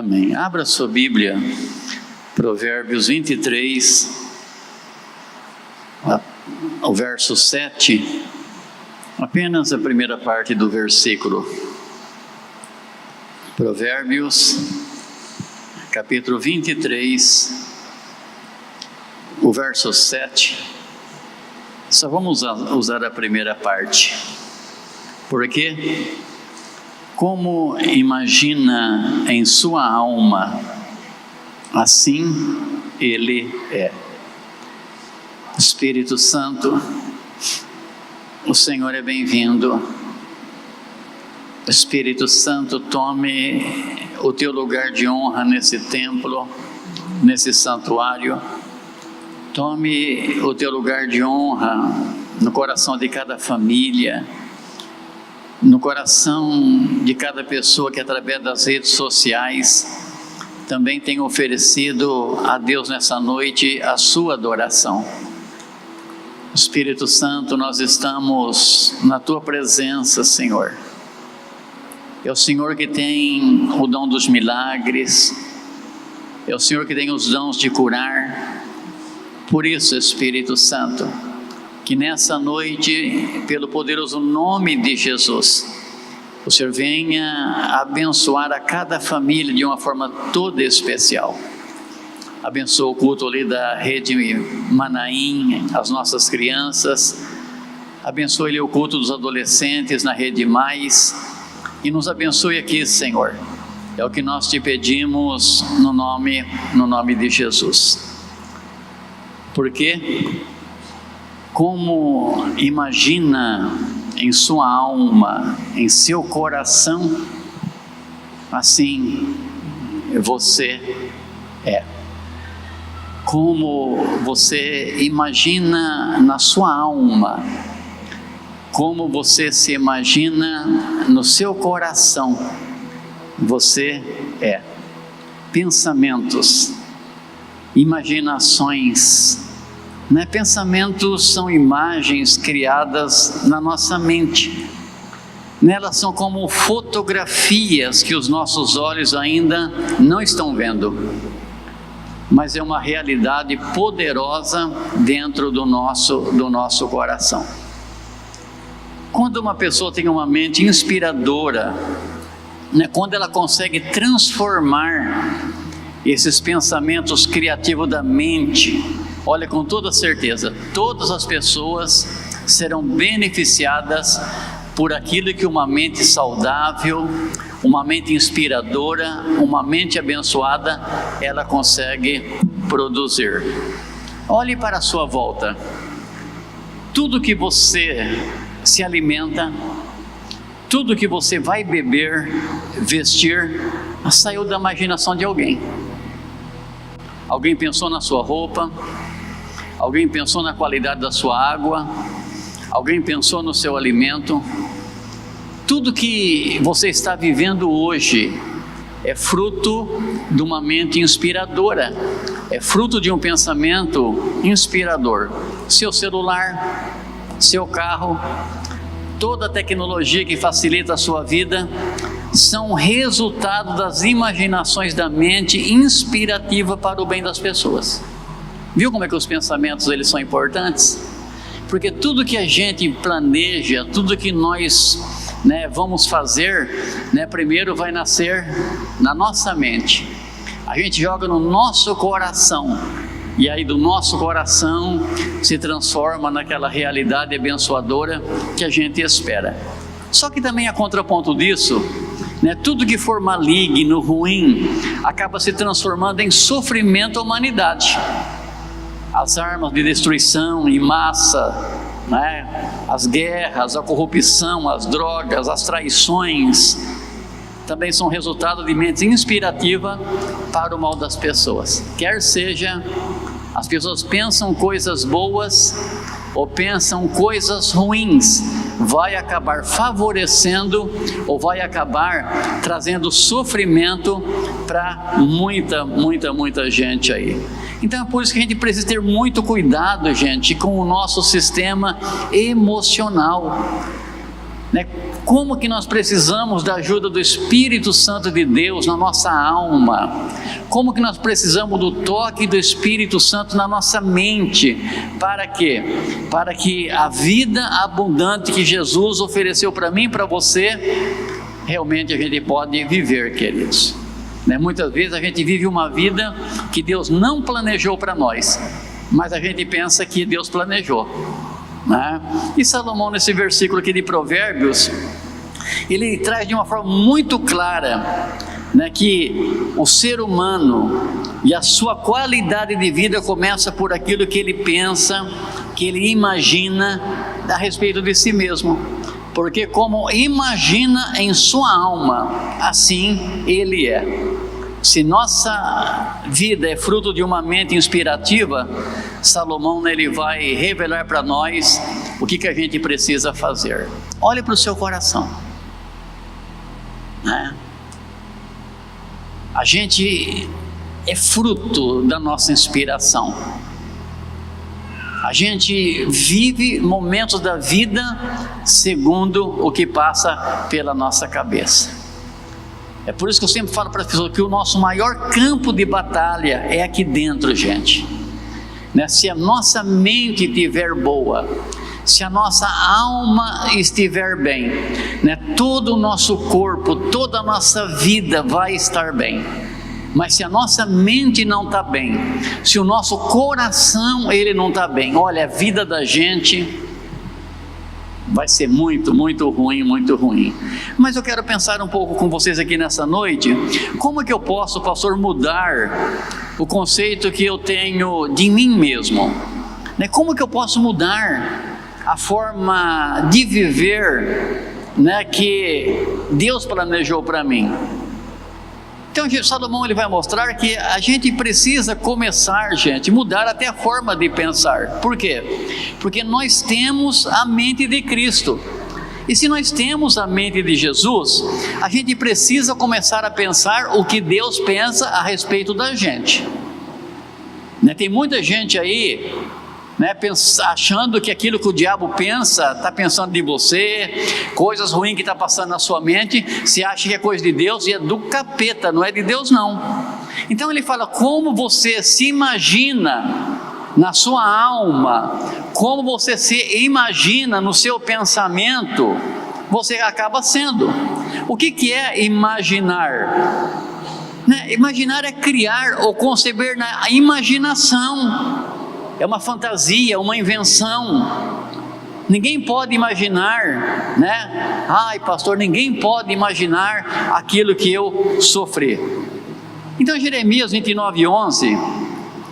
Amém. Abra sua Bíblia, Provérbios 23, o verso 7, apenas a primeira parte do versículo. Provérbios, capítulo 23, o verso 7. Só vamos usar a primeira parte. Porque, como imagina em sua alma, assim ele é. Espírito Santo, o Senhor é bem-vindo. Espírito Santo, tome o teu lugar de honra nesse templo, nesse santuário. Tome o teu lugar de honra no coração de cada família, no coração de cada pessoa que através das redes sociais também tem oferecido a Deus nessa noite a sua adoração. Espírito Santo, nós estamos na tua presença, Senhor. É o Senhor que tem o dom dos milagres, é o Senhor que tem os dons de curar. Por isso, Espírito Santo, que nessa noite, pelo poderoso nome de Jesus, o Senhor venha abençoar a cada família de uma forma toda especial. Abençoa o culto ali da rede Manaim, as nossas crianças. Abençoa ali o culto dos adolescentes na rede Mais. E nos abençoe aqui, Senhor. É o que nós te pedimos no nome de Jesus. Porque, como imagina em sua alma, em seu coração, assim você é. Como você imagina na sua alma, como você se imagina no seu coração, você é. Pensamentos, imaginações, né? Pensamentos são imagens criadas na nossa mente. Elas são como fotografias que os nossos olhos ainda não estão vendo, mas é uma realidade poderosa dentro do nosso coração. Quando uma pessoa tem uma mente inspiradora, né? Quando ela consegue transformar esses pensamentos criativos da mente, olha, com toda certeza, todas as pessoas serão beneficiadas por aquilo que uma mente saudável, uma mente inspiradora, uma mente abençoada, ela consegue produzir. Olhe para a sua volta. Tudo que você se alimenta, tudo que você vai beber, vestir, saiu da imaginação de alguém. Alguém pensou na sua roupa, alguém pensou na qualidade da sua água, alguém pensou no seu alimento. Tudo que você está vivendo hoje é fruto de uma mente inspiradora, é fruto de um pensamento inspirador. Seu celular, seu carro, toda a tecnologia que facilita a sua vida, são resultado das imaginações da mente inspirativa para o bem das pessoas. Viu como é que os pensamentos eles são importantes? Porque tudo que a gente planeja, tudo que nós vamos fazer, primeiro vai nascer na nossa mente. A gente joga no nosso coração, e aí do nosso coração se transforma naquela realidade abençoadora que a gente espera. Só que também a contraponto disso, tudo que for maligno, ruim, acaba se transformando em sofrimento à humanidade. As armas de destruição em massa, as guerras, a corrupção, as drogas, as traições, também são resultado de mente inspirativa para o mal das pessoas. Quer seja, as pessoas pensam coisas boas ou pensam coisas ruins, vai acabar favorecendo ou vai acabar trazendo sofrimento para muita gente aí. Então é por isso que a gente precisa ter muito cuidado, gente, com o nosso sistema emocional. né? Como que nós precisamos da ajuda do Espírito Santo de Deus na nossa alma, como que nós precisamos do toque do Espírito Santo na nossa mente, para quê? Para que a vida abundante que Jesus ofereceu para mim e para você, realmente a gente pode viver, queridos, né? Muitas vezes a gente vive uma vida que Deus não planejou para nós, mas a gente pensa que Deus planejou, né? E Salomão, nesse versículo aqui de Provérbios, ele traz de uma forma muito clara, né, que o ser humano e a sua qualidade de vida começa por aquilo que ele pensa, que ele imagina a respeito de si mesmo, porque como imagina em sua alma, assim ele é. Se nossa vida é fruto de uma mente inspirativa, Salomão, ele vai revelar para nós o que a gente precisa fazer. Olhe para o seu coração, né? A gente é fruto da nossa inspiração. A gente vive momentos da vida segundo o que passa pela nossa cabeça. É por isso que eu sempre falo para as pessoas que o nosso maior campo de batalha é aqui dentro, gente, né? Se a nossa mente estiver boa, se a nossa alma estiver bem, né, todo o nosso corpo, toda a nossa vida vai estar bem. Mas se a nossa mente não está bem, se o nosso coração ele não está bem, olha, a vida da gente vai ser muito, muito ruim, muito ruim. Mas eu quero pensar um pouco com vocês aqui nessa noite, como é que eu posso, pastor, mudar o conceito que eu tenho de mim mesmo, né? Como que eu posso mudar a forma de viver, né, que Deus planejou para mim? Então Salomão, ele vai mostrar que a gente precisa começar, gente, mudar até a forma de pensar. Por quê? Porque nós temos a mente de Cristo, e se nós temos a mente de Jesus, a gente precisa começar a pensar o que Deus pensa a respeito da gente, né? Tem muita gente aí, né, achando que aquilo que o diabo pensa, está pensando de você, coisas ruins que está passando na sua mente, se acha que é coisa de Deus, e é do capeta, não é de Deus não. Então ele fala, como você se imagina na sua alma, como você se imagina no seu pensamento, você acaba sendo. O que é imaginar? Né? Imaginar é criar ou conceber na imaginação. É uma fantasia, uma invenção. Ninguém pode imaginar, né? Ai, pastor, ninguém pode imaginar aquilo que eu sofri. Então, Jeremias 29:11,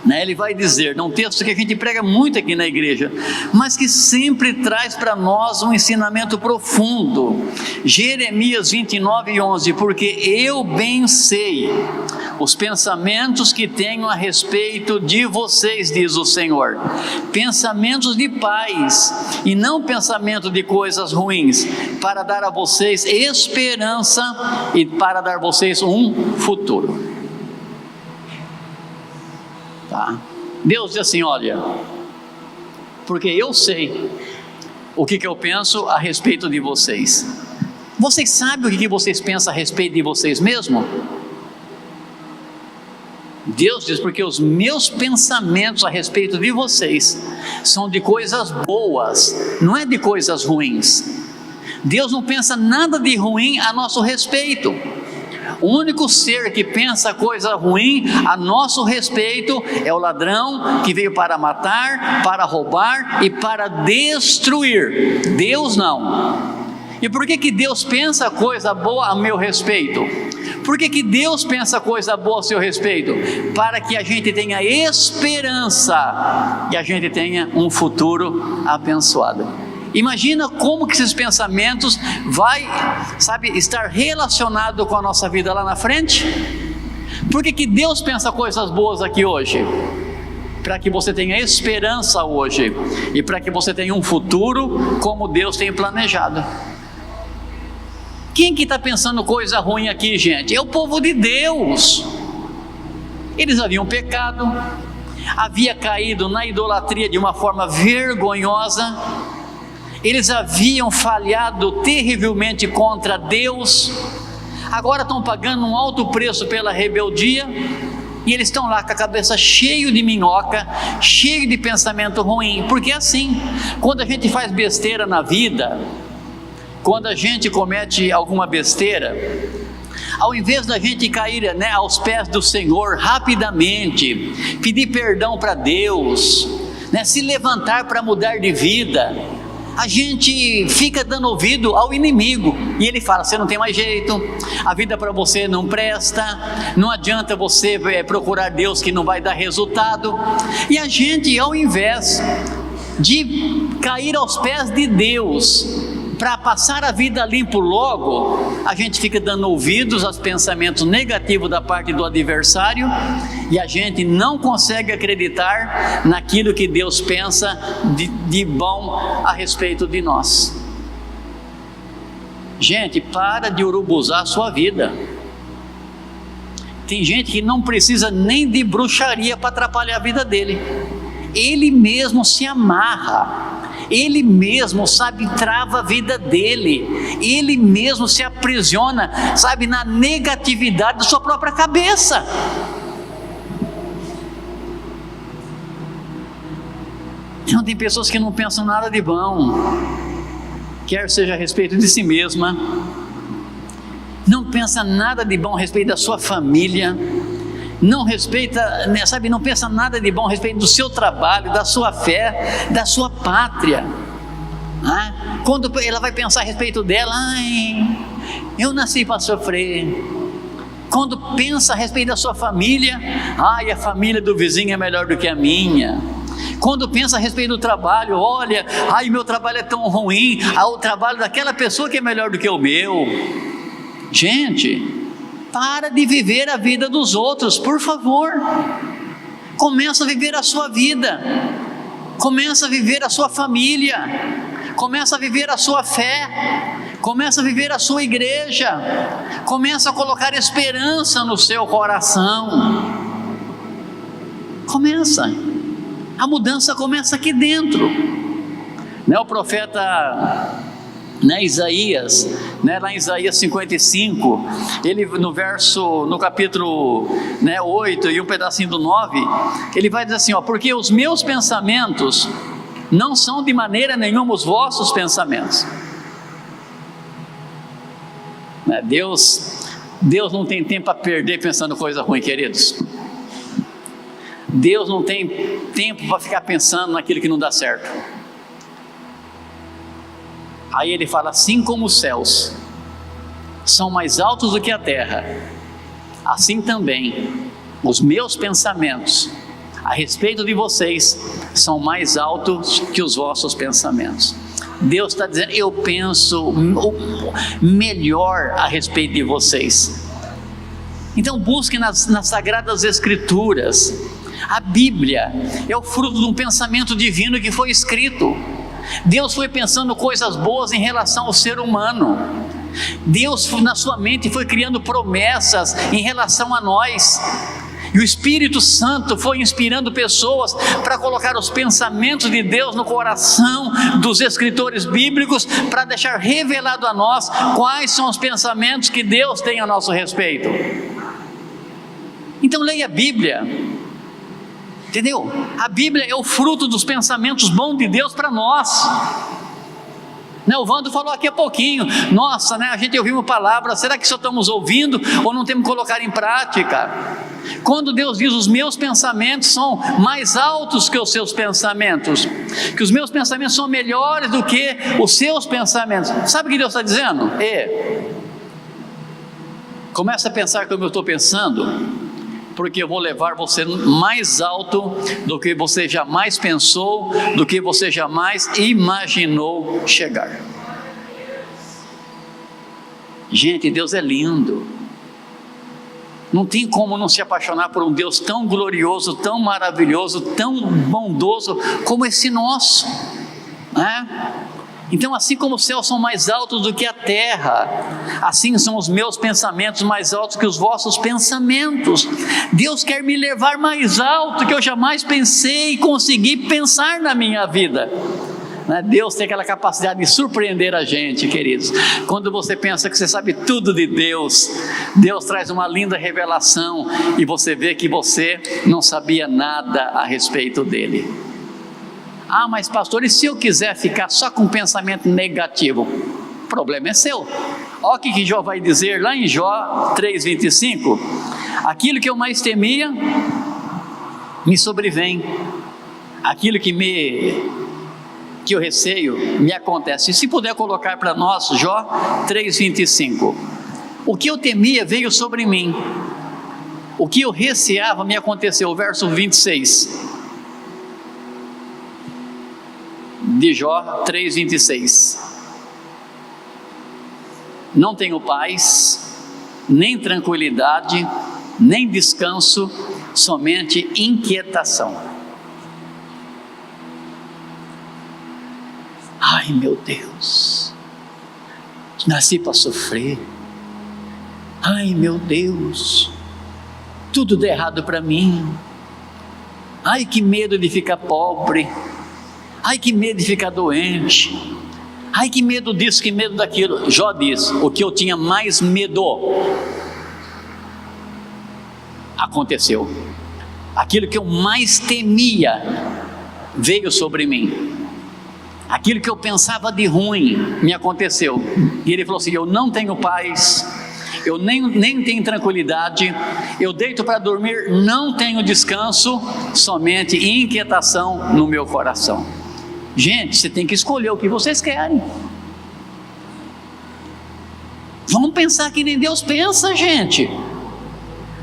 né, ele vai dizer, num texto que a gente prega muito aqui na igreja, mas que sempre traz para nós um ensinamento profundo. Jeremias 29:11, porque eu bem sei os pensamentos que tenho a respeito de vocês, diz o Senhor, pensamentos de paz e não pensamento de coisas ruins, para dar a vocês esperança e para dar a vocês um futuro. Tá? Deus diz assim, olha, porque eu sei o que eu penso a respeito de vocês. Vocês sabem o que vocês pensam a respeito de vocês mesmos? Deus diz, porque os meus pensamentos a respeito de vocês são de coisas boas, não é de coisas ruins. Deus não pensa nada de ruim a nosso respeito. O único ser que pensa coisa ruim a nosso respeito é o ladrão que veio para matar, para roubar e para destruir. Deus não. E por que Deus pensa coisa boa a meu respeito? Por que Deus pensa coisa boa a seu respeito? Para que a gente tenha esperança e a gente tenha um futuro abençoado. Imagina como que esses pensamentos vai, estar relacionado com a nossa vida lá na frente. Por que Deus pensa coisas boas aqui hoje? Para que você tenha esperança hoje e para que você tenha um futuro como Deus tem planejado. Quem que está pensando coisa ruim aqui, gente? É o povo de Deus. Eles haviam pecado, havia caído na idolatria de uma forma vergonhosa. eles haviam falhado terrivelmente contra Deus, agora estão pagando um alto preço pela rebeldia, e eles estão lá com a cabeça cheia de minhoca, cheio de pensamento ruim, porque é assim, quando a gente faz besteira na vida, quando a gente comete alguma besteira, ao invés da gente cair, aos pés do Senhor rapidamente, pedir perdão para Deus, se levantar para mudar de vida, a gente fica dando ouvido ao inimigo, e ele fala: você não tem mais jeito, a vida para você não presta, não adianta você procurar Deus que não vai dar resultado. E a gente, ao invés de cair aos pés de Deus, para passar a vida limpo logo, a gente fica dando ouvidos aos pensamentos negativos da parte do adversário, e a gente não consegue acreditar naquilo que Deus pensa de bom a respeito de nós. Gente, para de urubuzar a sua vida. Tem gente que não precisa nem de bruxaria para atrapalhar a vida dele, ele mesmo se amarra, ele mesmo, trava a vida dele, ele mesmo se aprisiona, na negatividade da sua própria cabeça. Então tem pessoas que não pensam nada de bom, quer seja a respeito de si mesma, não pensa nada de bom a respeito da sua família, não respeita, não pensa nada de bom a respeito do seu trabalho, da sua fé, da sua pátria. Quando ela vai pensar a respeito dela, eu nasci para sofrer. Quando pensa a respeito da sua família, a família do vizinho é melhor do que a minha. Quando pensa a respeito do trabalho, olha, meu trabalho é tão ruim, o trabalho daquela pessoa que é melhor do que o meu. Gente, para de viver a vida dos outros, por favor. Começa a viver a sua vida, começa a viver a sua família, começa a viver a sua fé, começa a viver a sua igreja, começa a colocar esperança no seu coração. Começa, a mudança começa aqui dentro. O profeta Isaías, lá em Isaías 55, ele no capítulo 8 e um pedacinho do 9, ele vai dizer assim: porque os meus pensamentos não são de maneira nenhuma os vossos pensamentos. Deus não tem tempo a perder pensando coisa ruim, queridos. Deus não tem tempo para ficar pensando naquilo que não dá certo. Aí ele fala: assim como os céus são mais altos do que a terra, assim também os meus pensamentos a respeito de vocês são mais altos que os vossos pensamentos. Deus está dizendo: eu penso melhor a respeito de vocês. Então busque nas Sagradas Escrituras. A Bíblia é o fruto de um pensamento divino que foi escrito. Deus foi pensando coisas boas em relação ao ser humano. Deus na sua mente foi criando promessas em relação a nós, e o Espírito Santo foi inspirando pessoas para colocar os pensamentos de Deus no coração dos escritores bíblicos, para deixar revelado a nós quais são os pensamentos que Deus tem a nosso respeito. Então leia a Bíblia, entendeu? A Bíblia é o fruto dos pensamentos bons de Deus para nós. O Vando falou aqui há pouquinho, nossa, a gente ouviu uma palavra, será que só estamos ouvindo ou não temos que colocar em prática? Quando Deus diz: os meus pensamentos são mais altos que os seus pensamentos, que os meus pensamentos são melhores do que os seus pensamentos, sabe o que Deus está dizendo? Começa a pensar como eu estou pensando, porque eu vou levar você mais alto do que você jamais pensou, do que você jamais imaginou chegar. Gente, Deus é lindo. Não tem como não se apaixonar por um Deus tão glorioso, tão maravilhoso, tão bondoso como esse nosso, Então, assim como os céus são mais altos do que a terra, assim são os meus pensamentos mais altos que os vossos pensamentos. Deus quer me levar mais alto que eu jamais pensei e consegui pensar na minha vida. né? Deus tem aquela capacidade de surpreender a gente, queridos. Quando você pensa que você sabe tudo de Deus, Deus traz uma linda revelação e você vê que você não sabia nada a respeito dele. Ah, mas pastor, e se eu quiser ficar só com pensamento negativo? O problema é seu. Olha o que Jó vai dizer lá em Jó 3,25: aquilo que eu mais temia me sobrevém, aquilo que eu receio me acontece. E se puder colocar para nós Jó 3,25: o que eu temia veio sobre mim, o que eu receava me aconteceu. Verso 26 de Jó 3,26: não tenho paz, nem tranquilidade, nem descanso, somente inquietação. Ai, meu Deus, nasci para sofrer. Ai, meu Deus, tudo dá errado para mim. Ai, que medo de ficar pobre. Ai, que medo de ficar doente. Ai, que medo disso, que medo daquilo. Jó diz: o que eu tinha mais medo aconteceu. Aquilo que eu mais temia veio sobre mim. Aquilo que eu pensava de ruim me aconteceu. E ele falou assim: eu não tenho paz, eu nem tenho tranquilidade, eu deito para dormir, não tenho descanso, somente inquietação no meu coração. Gente, você tem que escolher o que vocês querem. Vamos pensar que nem Deus pensa, gente.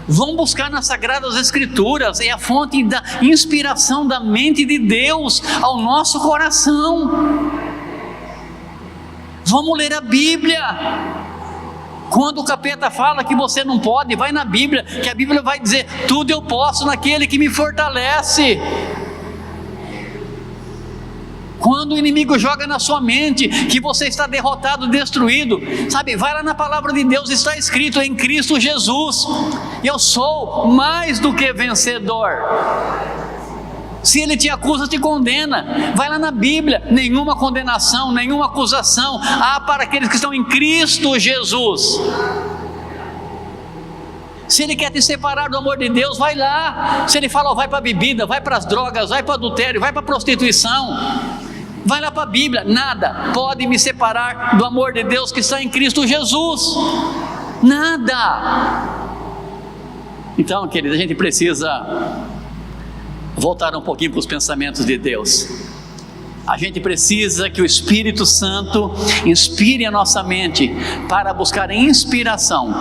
Vamos buscar nas Sagradas Escrituras, é a fonte da inspiração da mente de Deus ao nosso coração. Vamos ler a Bíblia. Quando o capeta fala que você não pode, vai na Bíblia, que a Bíblia vai dizer: tudo eu posso naquele que me fortalece. Quando o inimigo joga na sua mente que você está derrotado, destruído, sabe, vai lá na palavra de Deus, está escrito: em Cristo Jesus, eu sou mais do que vencedor. Se ele te acusa, te condena. Vai lá na Bíblia: nenhuma condenação, nenhuma acusação há para aqueles que estão em Cristo Jesus. Se ele quer te separar do amor de Deus, vai lá. Se ele fala: vai para a bebida, vai para as drogas, vai para o adultério, vai para a prostituição, vai lá para a Bíblia: nada pode me separar do amor de Deus que está em Cristo Jesus. Nada. Então, querido, a gente precisa voltar um pouquinho para os pensamentos de Deus. A gente precisa que o Espírito Santo inspire a nossa mente para buscar inspiração.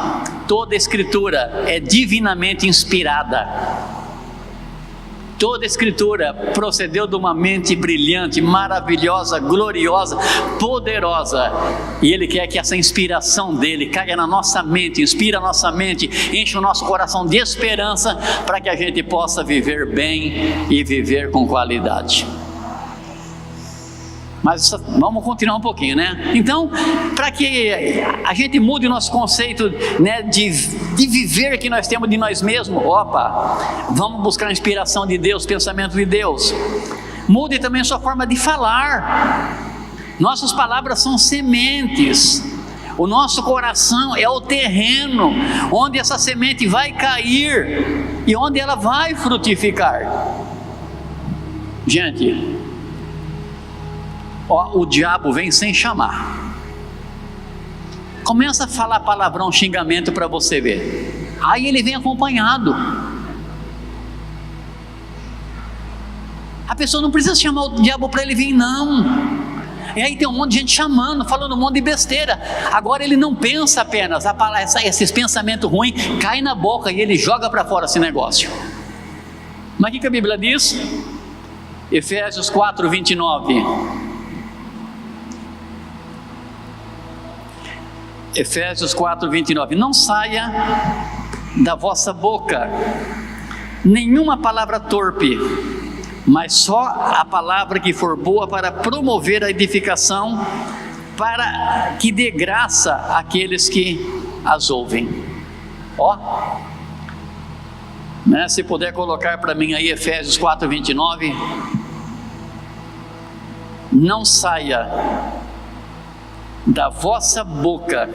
Toda Escritura é divinamente inspirada. Toda Escritura procedeu de uma mente brilhante, maravilhosa, gloriosa, poderosa. E Ele quer que essa inspiração dEle caia na nossa mente, inspire a nossa mente, enche o nosso coração de esperança, para que a gente possa viver bem e viver com qualidade. Mas vamos continuar um pouquinho, né? Então, para que a gente mude o nosso conceito, né, de viver que nós temos de nós mesmos, vamos buscar a inspiração de Deus, pensamento de Deus. Mude também a sua forma de falar. Nossas palavras são sementes. O nosso coração é o terreno onde essa semente vai cair e onde ela vai frutificar. Gente, o diabo vem sem chamar. Começa a falar palavrão, xingamento para você ver. Aí ele vem acompanhado. A pessoa não precisa chamar o diabo para ele vir, não. E aí tem um monte de gente chamando, falando um monte de besteira. Agora ele não pensa apenas, esses pensamentos ruins caem na boca e ele joga para fora esse negócio. Mas o que a Bíblia diz? Efésios 4:29. Efésios 4:29. Não saia da vossa boca nenhuma palavra torpe, mas só a palavra que for boa para promover a edificação, para que dê graça àqueles que as ouvem. Né? Se puder colocar para mim aí Efésios 4:29. não saia da vossa boca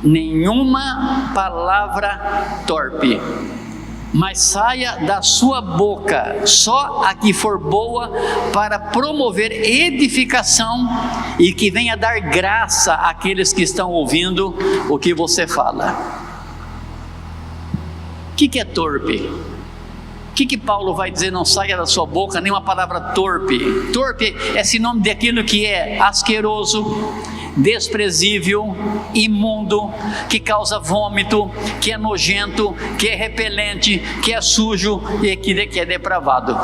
nenhuma palavra torpe, mas saia da sua boca só a que for boa, para promover edificação e que venha dar graça àqueles que estão ouvindo o que você fala. O que é torpe? O que Paulo vai dizer? Não saia da sua boca nenhuma palavra torpe. Torpe é sinônimo daquilo que é asqueroso, desprezível, imundo, que causa vômito, que é nojento, que é repelente, que é sujo e que é depravado.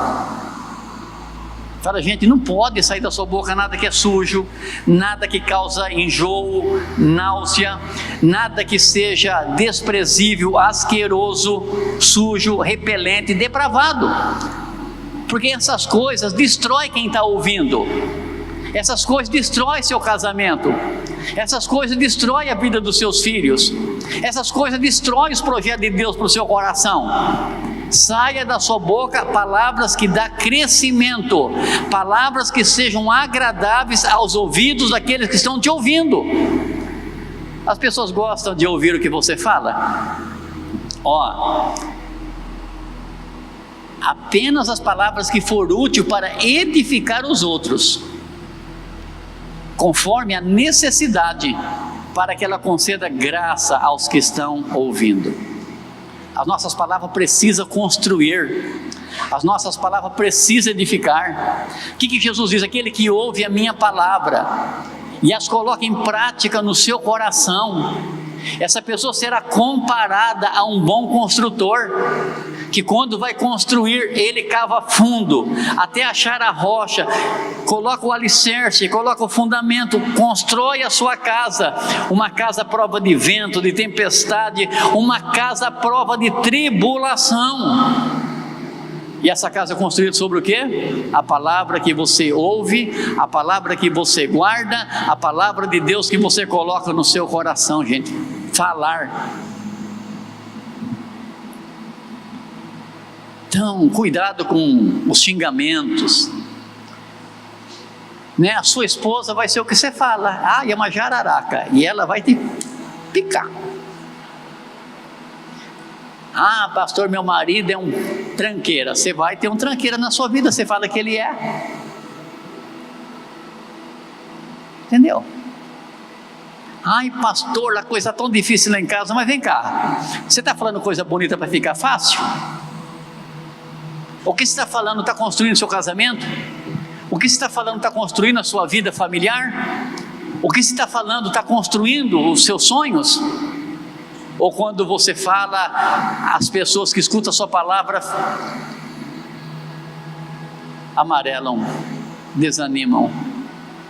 Fala, gente, não pode sair da sua boca nada que é sujo, nada que causa enjoo, náusea, nada que seja desprezível, asqueroso, sujo, repelente, depravado, porque essas coisas destroem quem está ouvindo. Essas coisas destroem seu casamento, essas coisas destroem a vida dos seus filhos, essas coisas destroem os projetos de Deus para o seu coração. Saia da sua boca palavras que dão crescimento, palavras que sejam agradáveis aos ouvidos daqueles que estão te ouvindo. As pessoas gostam de ouvir o que você fala. Apenas as palavras que for útil para edificar os outros, conforme a necessidade, para que ela conceda graça aos que estão ouvindo. As nossas palavras precisam construir, as nossas palavras precisam edificar. O que Jesus diz? Aquele que ouve a minha palavra e as coloca em prática no seu coração, essa pessoa será comparada a um bom construtor, que quando vai construir, ele cava fundo, até achar a rocha, coloca o alicerce, coloca o fundamento, constrói a sua casa, uma casa à prova de vento, de tempestade, uma casa à prova de tribulação. E essa casa é construída sobre o quê? A palavra que você ouve, a palavra que você guarda, a palavra de Deus que você coloca no seu coração, gente. Falar. Então, cuidado com os xingamentos, né? A sua esposa vai ser o que você fala. É uma jararaca, e ela vai te picar. Pastor, meu marido é um tranqueira. Você vai ter um tranqueira na sua vida, você fala que ele é. Entendeu? Pastor, a coisa tão difícil lá em casa. Mas vem cá, você está falando coisa bonita para ficar fácil? O que você está falando está construindo seu casamento? O que você está falando está construindo a sua vida familiar? O que você está falando está construindo os seus sonhos? Ou quando você fala, as pessoas que escutam a sua palavra amarelam, desanimam?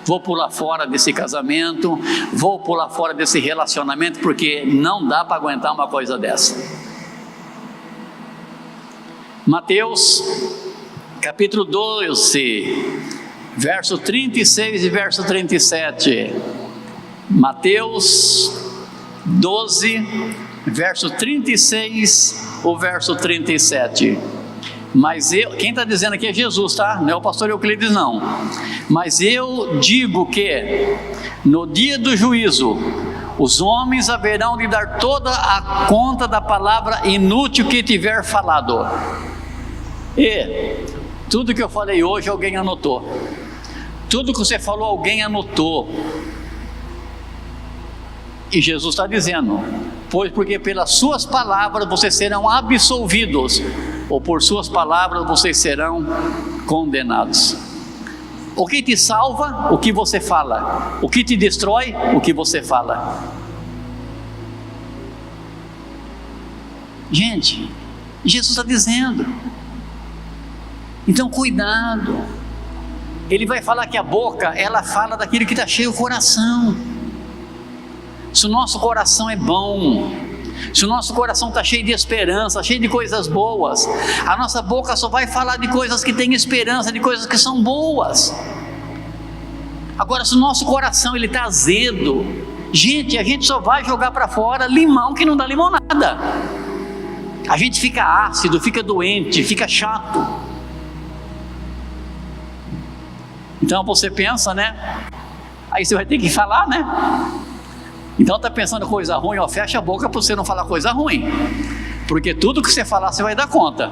Vou pular fora desse casamento, vou pular fora desse relacionamento, porque não dá para aguentar uma coisa dessa. Mateus capítulo 12, verso 36 e verso 37. Mateus 12, verso 36, o verso 37. Mas quem está dizendo aqui é Jesus, tá? Não é o pastor Euclides, não. Mas eu digo que no dia do juízo, os homens haverão de dar toda a conta da palavra inútil que tiver falado. E tudo que eu falei hoje, alguém anotou. Tudo que você falou, alguém anotou. E Jesus está dizendo: porque pelas suas palavras vocês serão absolvidos, ou por suas palavras vocês serão condenados. O que te salva? O que você fala. O que te destrói? O que você fala. Gente, Jesus está dizendo. Então cuidado. Ele vai falar que a boca, ela fala daquilo que está cheio o coração. Se o nosso coração é bom, se o nosso coração está cheio de esperança, cheio de coisas boas, a nossa boca só vai falar de coisas que têm esperança, de coisas que são boas. Agora, se o nosso coração está azedo, gente, a gente só vai jogar para fora limão que não dá limonada. A gente fica ácido, fica doente, fica chato. Então você pensa, né? Aí você vai ter que falar, né? Então está pensando coisa ruim, ó, fecha a boca para você não falar coisa ruim, porque tudo que você falar você vai dar conta.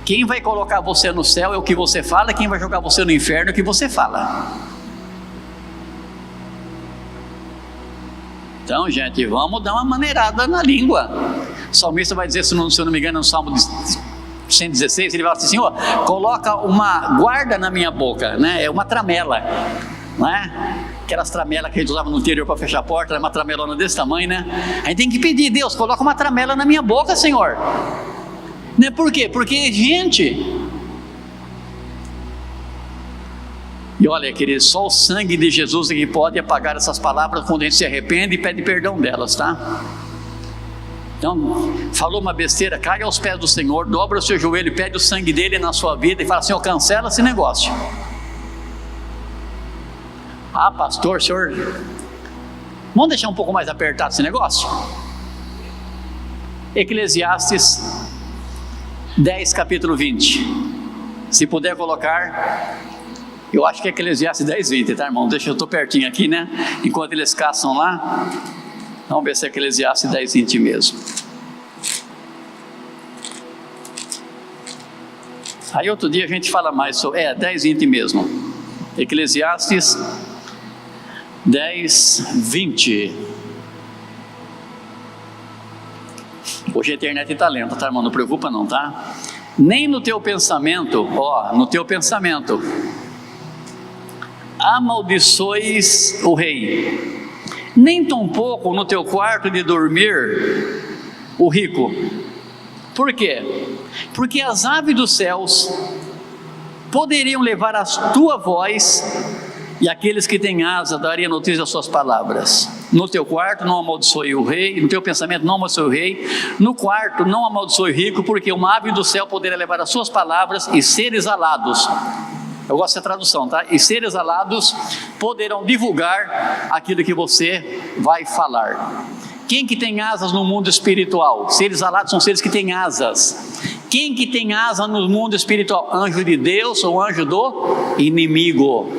Quem vai colocar você no céu é o que você fala, quem vai jogar você no inferno é o que você fala. Então, gente, vamos dar uma maneirada na língua. O salmista vai dizer, se eu não me engano, no Salmo 116, ele vai falar assim, ó, coloca uma guarda na minha boca, né? É uma tramela, não é? Aquelas tramelas que a gente usava no interior para fechar a porta, era uma tramelona desse tamanho, né? A gente tem que pedir, Deus, coloca uma tramela na minha boca, Senhor. Né? Por quê? Porque, gente... E olha, querido, só o sangue de Jesus é que pode apagar essas palavras quando a gente se arrepende e pede perdão delas, tá? Então, falou uma besteira, cai aos pés do Senhor, dobra o seu joelho, pede o sangue dele na sua vida e fala assim, ó, cancela esse negócio. Ah, pastor, senhor, vamos deixar um pouco mais apertado esse negócio? Eclesiastes 10, capítulo 20. Se puder colocar... Eu acho que é Eclesiastes 10, 20, tá, irmão? Deixa eu estou pertinho aqui, né? Enquanto eles caçam lá, vamos ver se é Eclesiastes 10, 20 mesmo. Aí outro dia a gente fala mais sobre... 10, 20 mesmo. Eclesiastes 10, 20. Hoje a internet está lenta, tá, irmão? Não preocupa não, tá? Nem no teu pensamento, ó, no teu pensamento... amaldiçoes o rei, nem tampouco no teu quarto de dormir o rico. Por quê? Porque as aves dos céus poderiam levar a tua voz, e aqueles que têm asa dariam notícia das suas palavras. No teu quarto não amaldiçoe o rei, no teu pensamento não amaldiçoe o rei, no quarto não amaldiçoe o rico, porque uma ave do céu poderia levar as suas palavras, e seres alados, eu gosto dessa tradução, tá? E seres alados poderão divulgar aquilo que você vai falar. Quem que tem asas no mundo espiritual? Seres alados são seres que têm asas. Quem que tem asa no mundo espiritual? Anjo de Deus ou anjo do inimigo?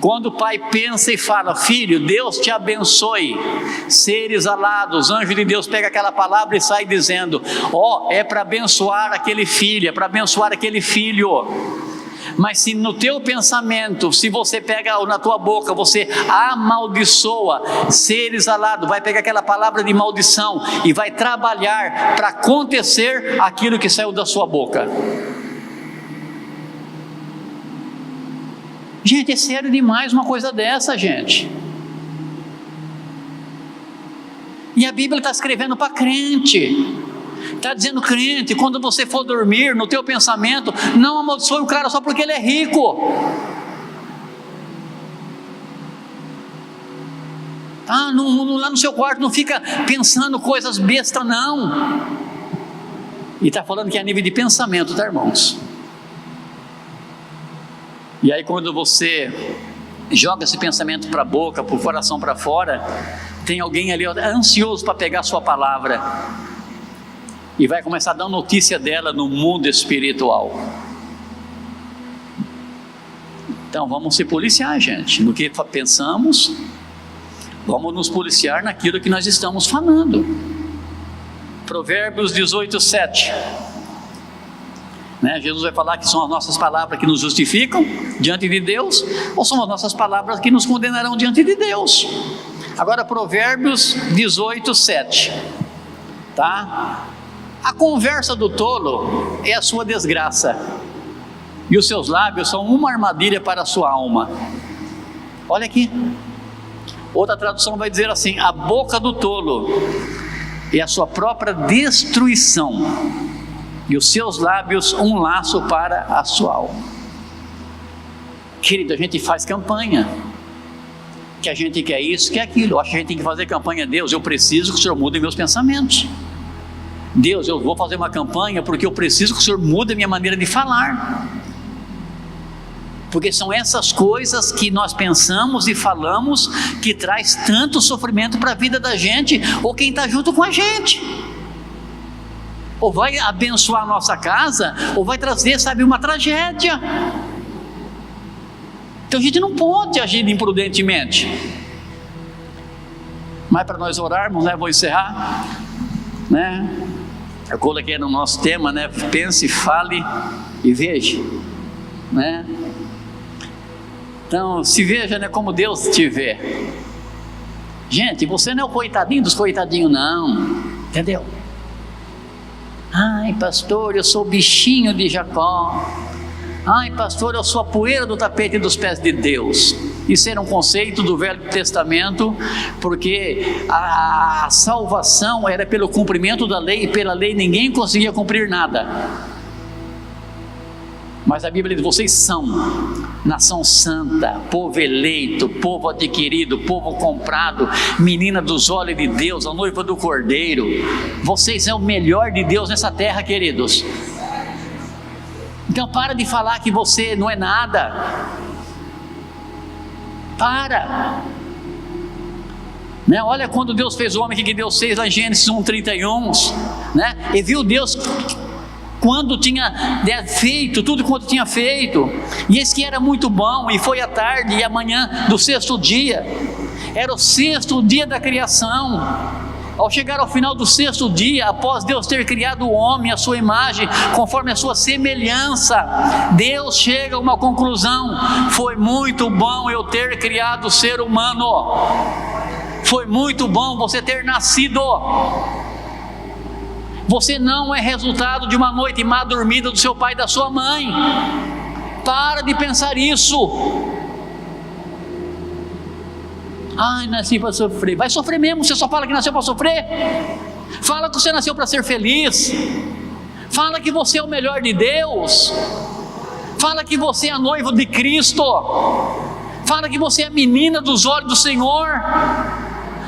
Quando o pai pensa e fala, filho, Deus te abençoe, seres alados, anjo de Deus pega aquela palavra e sai dizendo, ó, é para abençoar aquele filho, é para abençoar aquele filho. Mas se no teu pensamento, se você pega na tua boca, você amaldiçoa, seres alados, vai pegar aquela palavra de maldição e vai trabalhar para acontecer aquilo que saiu da sua boca. Gente, é sério demais uma coisa dessa, gente. E a Bíblia está escrevendo para crente. Está dizendo, crente, quando você for dormir, no teu pensamento, não amaldiçoe o cara só porque ele é rico. Tá? Lá no seu quarto não fica pensando coisas bestas, não. E está falando que é a nível de pensamento, tá, irmãos? E aí quando você joga esse pensamento para a boca, para o coração para fora, tem alguém ali ansioso para pegar a sua palavra. E vai começar a dar notícia dela no mundo espiritual. Então vamos se policiar, gente, no que pensamos, vamos nos policiar naquilo que nós estamos falando. Provérbios 18, 7. Jesus vai falar que são as nossas palavras que nos justificam diante de Deus, ou são as nossas palavras que nos condenarão diante de Deus. Agora Provérbios 18, 7. Tá? A conversa do tolo é a sua desgraça, e os seus lábios são uma armadilha para a sua alma. Olha aqui, outra tradução vai dizer assim, a boca do tolo é a sua própria destruição, e os seus lábios um laço para a sua alma. Querido, a gente faz campanha, que a gente quer isso, quer aquilo. Eu acho que a gente tem que fazer campanha. Deus, eu preciso que o Senhor mude meus pensamentos. Deus, eu vou fazer uma campanha porque eu preciso que o Senhor mude a minha maneira de falar. Porque são essas coisas que nós pensamos e falamos que traz tanto sofrimento para a vida da gente ou quem está junto com a gente. ou vai abençoar a nossa casa, ou vai trazer, sabe, uma tragédia. Então a gente não pode agir imprudentemente. Mas para nós orarmos, né, vou encerrar, né? Eu coloquei no nosso tema, né? Pense, fale e veja, né? Então, se veja, né, como Deus te vê. Gente, você não é o coitadinho dos coitadinhos, não, entendeu? Ai, pastor, eu sou o bichinho de Jacó. Ai, pastor, eu sou a poeira do tapete dos pés de Deus. Isso era um conceito do Velho Testamento, porque a salvação era pelo cumprimento da lei, e pela lei ninguém conseguia cumprir nada. Mas a Bíblia diz: vocês são nação santa, povo eleito, povo adquirido, povo comprado, menina dos olhos de Deus, a noiva do Cordeiro. Vocês são o melhor de Deus nessa terra, queridos. Então para de falar que você não é nada. Para, né? Olha quando Deus fez o homem, que Deus fez lá em Gênesis 1:31, né? E viu Deus quando tinha feito tudo quanto tinha feito, e eis que era muito bom, e foi a tarde e a manhã do sexto dia. Era o sexto dia da criação. Ao chegar ao final do sexto dia, após Deus ter criado o homem à sua imagem, conforme a sua semelhança, Deus chega a uma conclusão: foi muito bom eu ter criado o ser humano, foi muito bom você ter nascido. Você não é resultado de uma noite má dormida do seu pai e da sua mãe. Para de pensar isso. Ai, nasci para sofrer. Vai sofrer mesmo, você só fala que nasceu para sofrer. Fala que você nasceu para ser feliz. Fala que você é o melhor de Deus. Fala que você é a noiva de Cristo. Fala que você é a menina dos olhos do Senhor.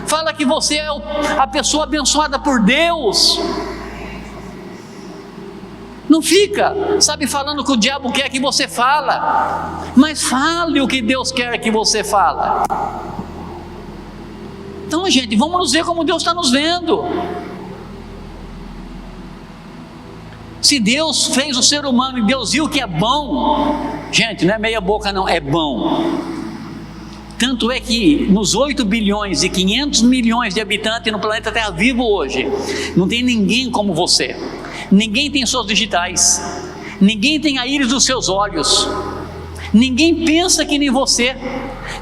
Fala que você é a pessoa abençoada por Deus. Não fica, sabe, falando o que o diabo quer que você fala, mas fale o que Deus quer que você fala. Então, gente, vamos nos ver como Deus está nos vendo. Se Deus fez o ser humano e Deus viu que é bom, gente, não é meia boca não, é bom. Tanto é que nos 8 bilhões e 500 milhões de habitantes no planeta Terra vivo hoje, não tem ninguém como você. Ninguém tem suas digitais, ninguém tem a íris dos seus olhos, ninguém pensa que nem você,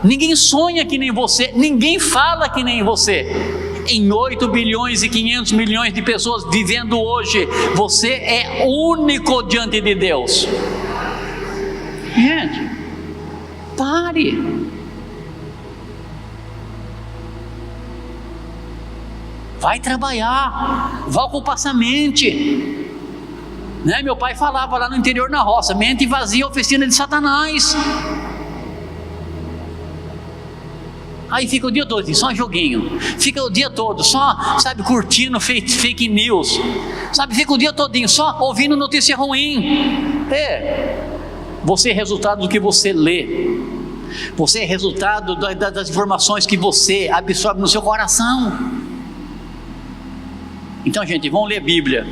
ninguém sonha que nem você, ninguém fala que nem você. Em 8 bilhões e 500 milhões de pessoas vivendo hoje, você é único diante de Deus. Gente, pare. Vai trabalhar, vai ocupar essa mente, né? Meu pai falava lá no interior, na roça: mente vazia, oficina de Satanás. Aí fica o dia todo assim, só joguinho, fica o dia todo só, sabe, curtindo fake news, sabe, fica o dia todinho só ouvindo notícia ruim. Você é resultado do que você lê, você é resultado das informações que você absorve no seu coração. Então, gente, vamos ler a Bíblia,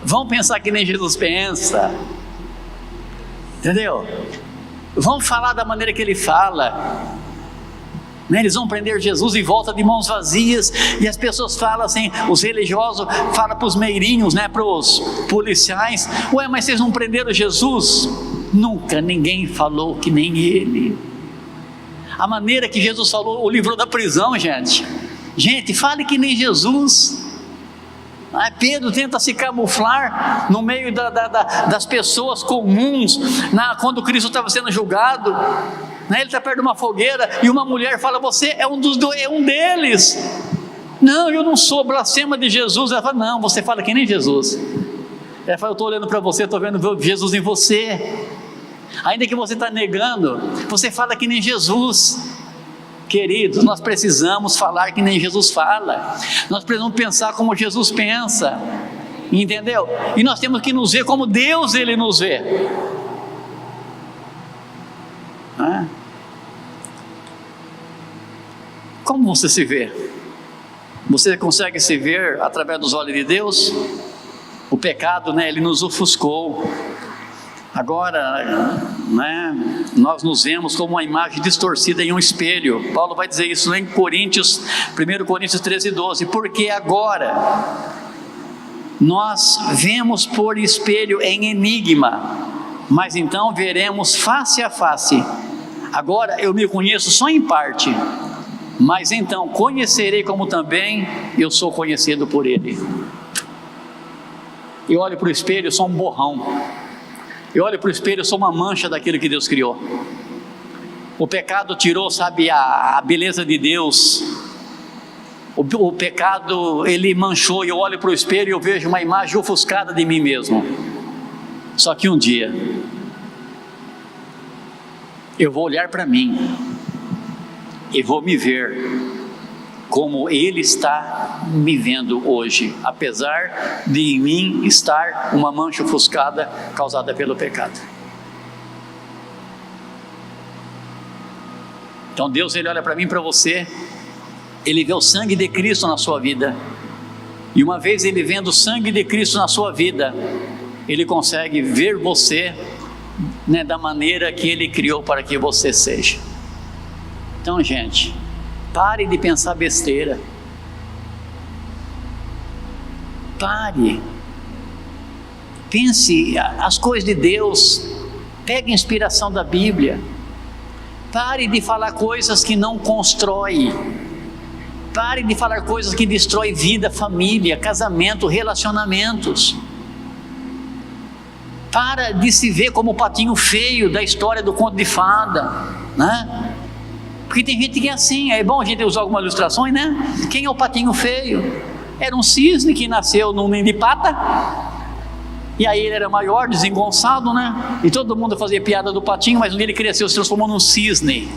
vamos pensar que nem Jesus pensa, entendeu? Vamos falar da maneira que Ele fala, né? Eles vão prender Jesus e volta de mãos vazias, e as pessoas falam assim, os religiosos falam para os meirinhos, né, para os policiais: ué, mas vocês não prenderam Jesus? Nunca ninguém falou que nem Ele. A maneira que Jesus falou o livrou da prisão, gente. Gente, fale que nem Jesus. Pedro tenta se camuflar no meio das pessoas comuns, quando Cristo estava sendo julgado, né? Ele está perto de uma fogueira e uma mulher fala: você é um deles. Não, eu não sou, blasfema de Jesus. Ela fala: não, você fala que nem Jesus. Ela fala: eu estou olhando para você, estou vendo Jesus em você. Ainda que você está negando, você fala que nem Jesus. Queridos, nós precisamos falar que nem Jesus fala, nós precisamos pensar como Jesus pensa, entendeu? E nós temos que nos ver como Deus Ele nos vê. Como você se vê? Você consegue se ver através dos olhos de Deus? O pecado, né, ele nos ofuscou. Agora, né, nós nos vemos como uma imagem distorcida em um espelho. Paulo vai dizer isso em 1 Coríntios 13:12. Porque agora nós vemos por espelho em enigma, mas então veremos face a face. Agora eu me conheço só em parte, mas então conhecerei como também eu sou conhecido por Ele. Eu olho para o espelho, eu sou um borrão. Eu olho para o espelho, eu sou uma mancha daquilo que Deus criou. O pecado tirou, sabe, a beleza de Deus. O pecado, ele manchou. Eu olho para o espelho e eu vejo uma imagem ofuscada de mim mesmo. Só que um dia eu vou olhar para mim e vou me ver como Ele está me vendo hoje, apesar de em mim estar uma mancha ofuscada causada pelo pecado. Então Deus, Ele olha para mim e para você, Ele vê o sangue de Cristo na sua vida, e uma vez Ele vendo o sangue de Cristo na sua vida, Ele consegue ver você, né, da maneira que Ele criou para que você seja. Então, gente, pare de pensar besteira. Pare. Pense as coisas de Deus. Pegue inspiração da Bíblia. Pare de falar coisas que não constroem. Pare de falar coisas que destroem vida, família, casamento, relacionamentos. Para de se ver como o patinho feio da história do conto de fada, né? Porque tem gente que é assim. É bom a gente usar algumas ilustrações, né? Quem é o patinho feio? Era um cisne que nasceu num ninho de pata, e aí ele era maior, desengonçado, né? E todo mundo fazia piada do patinho, mas um dia ele cresceu, se transformou num cisne.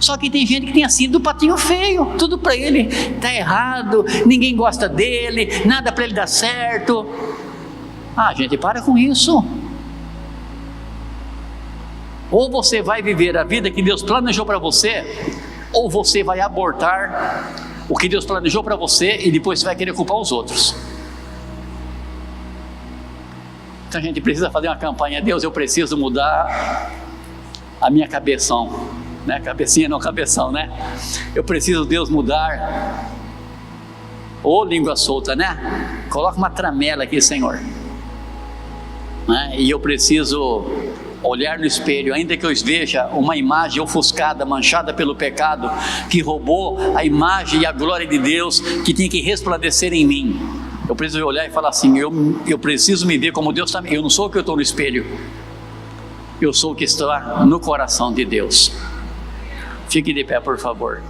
Só que tem gente que tem assim do patinho feio, tudo para ele está errado, ninguém gosta dele, nada para ele dar certo. Ah, gente, para com isso. Ou você vai viver a vida que Deus planejou para você, ou você vai abortar o que Deus planejou para você e depois você vai querer culpar os outros. Então a gente precisa fazer uma campanha. Deus, eu preciso mudar a minha cabeção, né? Cabecinha não cabeção, né? Eu preciso, Deus, mudar. Ô língua solta, né? Coloca uma tramela aqui, Senhor, né? E eu preciso olhar no espelho, ainda que eu veja uma imagem ofuscada, manchada pelo pecado, que roubou a imagem e a glória de Deus, que tinha que resplandecer em mim. Eu preciso olhar e falar assim, eu preciso me ver como Deus está. Eu não sou o que eu estou no espelho, eu sou o que está no coração de Deus. Fique de pé, por favor.